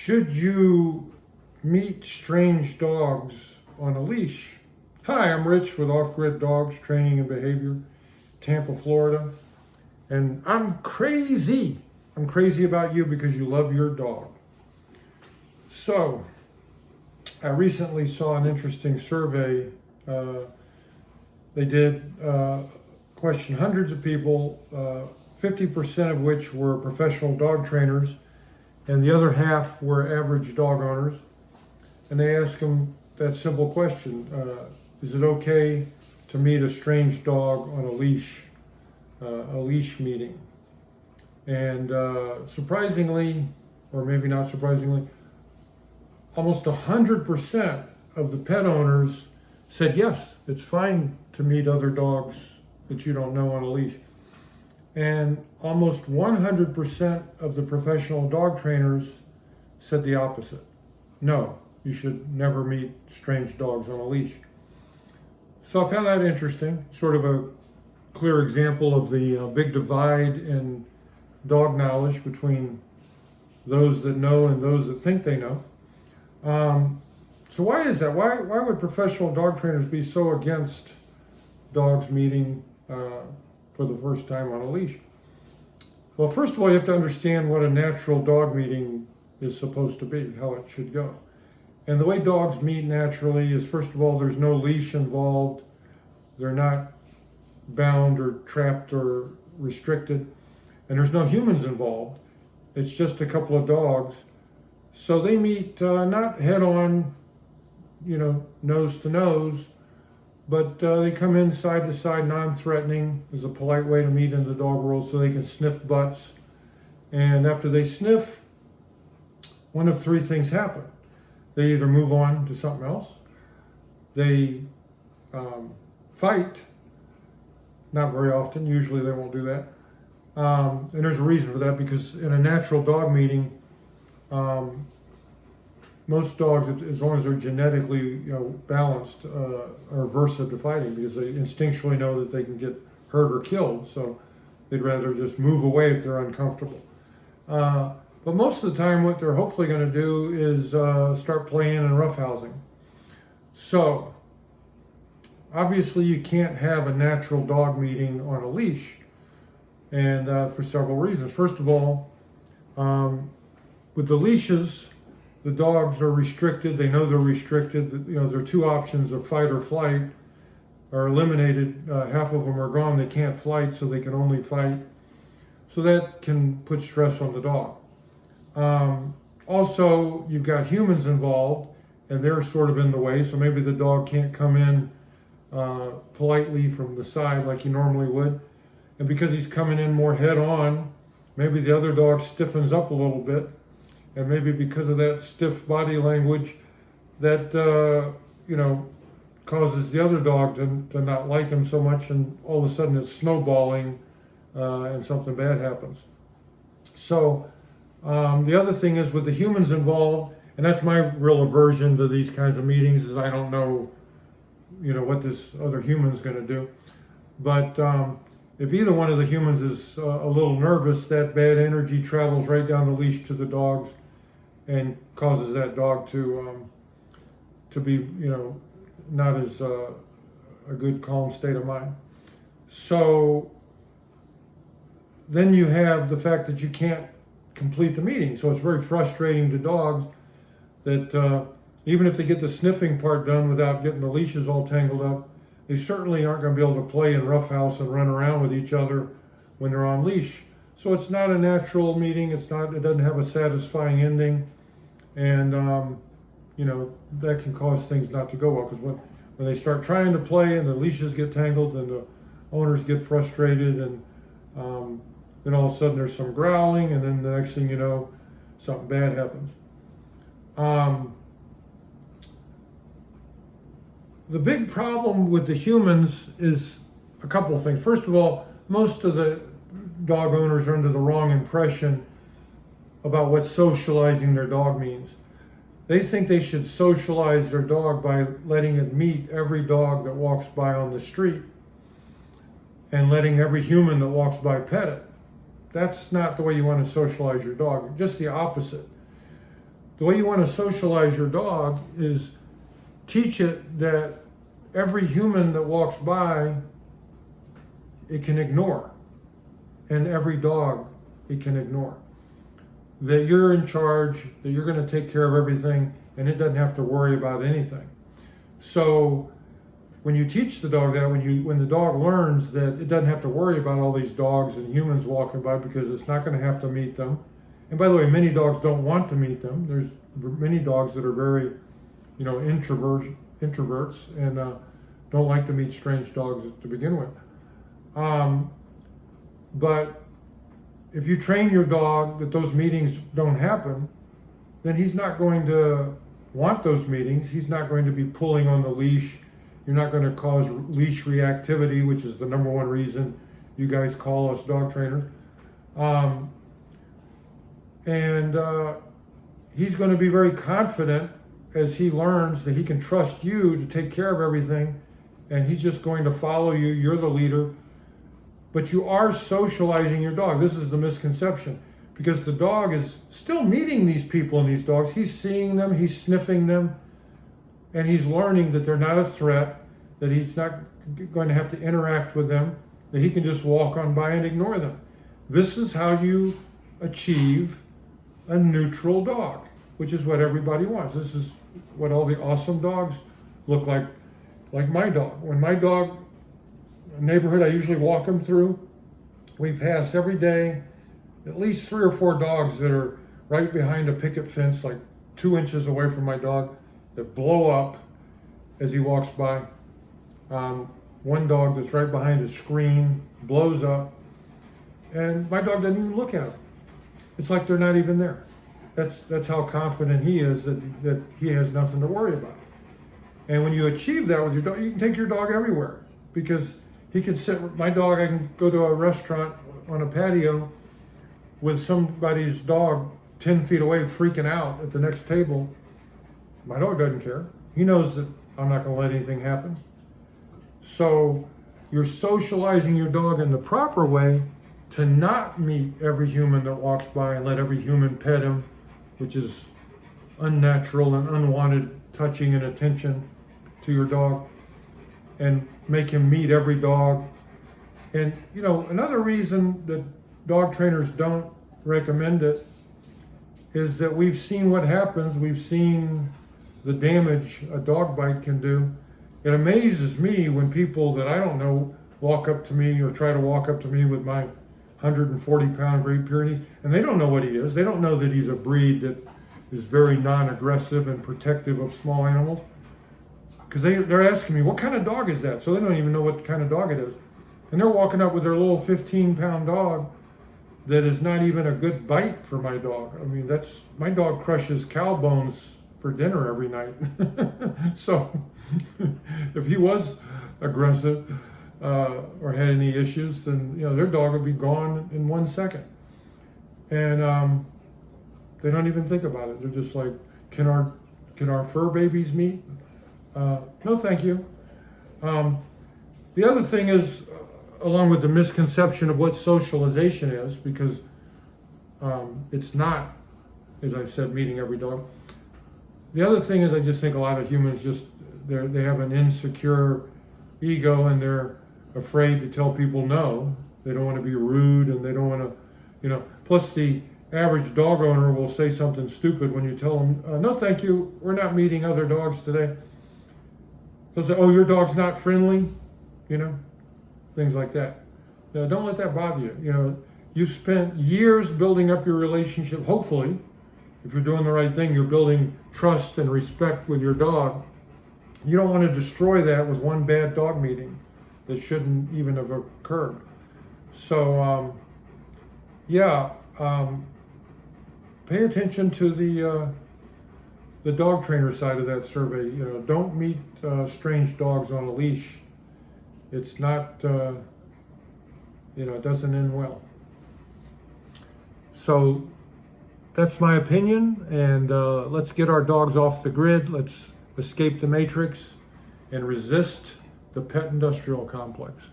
Should you meet strange dogs on a leash? Hi, I'm Rich with Off Grid Dogs Training and Behavior, Tampa, Florida. And I'm crazy. I'm crazy about you because you love your dog. So, I recently saw an interesting survey. They did question hundreds of people, 50% of which were professional dog trainers, and the other half were average dog owners. And they asked them that simple question, is it okay to meet a strange dog on a leash meeting? And surprisingly, or maybe not surprisingly, almost 100% of the pet owners said yes, it's fine to meet other dogs that you don't know on a leash. And almost 100% of the professional dog trainers said the opposite. No, you should never meet strange dogs on a leash. So I found that interesting, sort of a clear example of the big divide in dog knowledge between those that know and those that think they know. So why is that? Why would professional dog trainers be so against dogs meeting for the first time on a leash? Well, first of all, you have to understand what a natural dog meeting is supposed to be, how it should go. And the way dogs meet naturally is, first of all, there's no leash involved. They're not bound or trapped or restricted. And there's no humans involved. It's just a couple of dogs. So they meet not head on, nose to nose, but they come in side to side, non-threatening is a polite way to meet in the dog world, so they can sniff butts. And after they sniff, one of three things happen. They either move on to something else, they fight, not very often, usually they won't do that. And there's a reason for that, because in a natural dog meeting, most dogs, as long as they're genetically balanced, are averse to fighting, because they instinctually know that they can get hurt or killed. So they'd rather just move away if they're uncomfortable. But most of the time, what they're hopefully going to do is start playing and roughhousing. So obviously, you can't have a natural dog meeting on a leash, and for several reasons. First of all, with the leashes, the dogs are restricted. They know they're restricted. Their two options of fight or flight are eliminated. Half of them are gone. They can't fight, so they can only fight. So that can put stress on the dog. Also, you've got humans involved, and they're sort of in the way. So maybe the dog can't come in politely from the side like he normally would. And because he's coming in more head on, maybe the other dog stiffens up a little bit. And maybe because of that stiff body language, that causes the other dog to not like him so much, and all of a sudden it's snowballing, and something bad happens. So the other thing is, with the humans involved, and that's my real aversion to these kinds of meetings, is I don't know, what this other human's going to do. But if either one of the humans is a little nervous, that bad energy travels right down the leash to the dogs and causes that dog to be, not as a good, calm state of mind. So then you have the fact that you can't complete the meeting. So it's very frustrating to dogs that even if they get the sniffing part done without getting the leashes all tangled up, they certainly aren't going to be able to play in roughhouse and run around with each other when they're on leash. So it's not a natural meeting. It doesn't have a satisfying ending, and that can cause things not to go well. Because when they start trying to play and the leashes get tangled, and the owners get frustrated, and then all of a sudden there's some growling, and then the next thing you know, something bad happens. The big problem with the humans is a couple of things. First of all, most of the dog owners are under the wrong impression about what socializing their dog means. They think they should socialize their dog by letting it meet every dog that walks by on the street and letting every human that walks by pet it. That's not the way you want to socialize your dog, just the opposite. the way you want to socialize your dog is teach it that every human that walks by, it can ignore. And every dog, it can ignore. That you're in charge, that you're going to take care of everything, and it doesn't have to worry about anything. So when you teach the dog that, when the dog learns that it doesn't have to worry about all these dogs and humans walking by because it's not going to have to meet them. And by the way, many dogs don't want to meet them. There's many dogs that are very, introverts and don't like to meet strange dogs to begin with. But if you train your dog that those meetings don't happen, then he's not going to want those meetings. He's not going to be pulling on the leash. You're not going to cause leash reactivity, which is the number one reason you guys call us dog trainers. He's going to be very confident as he learns that he can trust you to take care of everything, and he's just going to follow you. You're the leader. But you are socializing your dog. This is the misconception, because the dog is still meeting these people and these dogs. He's seeing them, he's sniffing them, and he's learning that they're not a threat, that he's not going to have to interact with them, that he can just walk on by and ignore them. This is how you achieve a neutral dog, which is what everybody wants. This is what all the awesome dogs look like my dog. When my dog, neighborhood I usually walk him through, we pass every day at least 3 or 4 dogs that are right behind a picket fence, like 2 inches away from my dog, that blow up as he walks by. One dog that's right behind a screen blows up, and my dog doesn't even look at them. It's like they're not even there. That's how confident he is that he has nothing to worry about. And when you achieve that with your dog, you can take your dog everywhere, because he can sit with my dog. I can go to a restaurant on a patio with somebody's dog 10 feet away freaking out at the next table. My dog doesn't care. He knows that I'm not going to let anything happen. So you're socializing your dog in the proper way to not meet every human that walks by and let every human pet him, which is unnatural and unwanted touching and attention to your dog, and make him meet every dog. And another reason that dog trainers don't recommend it is that we've seen what happens. We've seen the damage a dog bite can do. It amazes me when people that I don't know walk up to me or try to walk up to me with my 140-pound Great Pyrenees, and they don't know what he is. They don't know that he's a breed that is very non-aggressive and protective of small animals. Because they're asking me, what kind of dog is that? So they don't even know what kind of dog it is. And they're walking up with their little 15-pound dog that is not even a good bite for my dog. I mean, my dog crushes cow bones for dinner every night. So if he was aggressive or had any issues, then their dog would be gone in 1 second. And they don't even think about it. They're just like, can our fur babies meet? No, thank you. The other thing is, along with the misconception of what socialization is, because it's not, as I've said, meeting every dog. The other thing is, I just think a lot of humans they have an insecure ego, and they're afraid to tell people no. They don't want to be rude, and they don't want to, plus the average dog owner will say something stupid when you tell them, no, thank you, we're not meeting other dogs today. They'll say, oh, your dog's not friendly, things like that. Now, don't let that bother you. You've spent years building up your relationship. Hopefully, if you're doing the right thing, you're building trust and respect with your dog. You don't want to destroy that with one bad dog meeting that shouldn't even have occurred. So, pay attention to the dog trainer side of that survey. Don't meet strange dogs on a leash. It's not, it doesn't end well. So that's my opinion, and let's get our dogs off the grid. Let's escape the matrix and resist the pet industrial complex.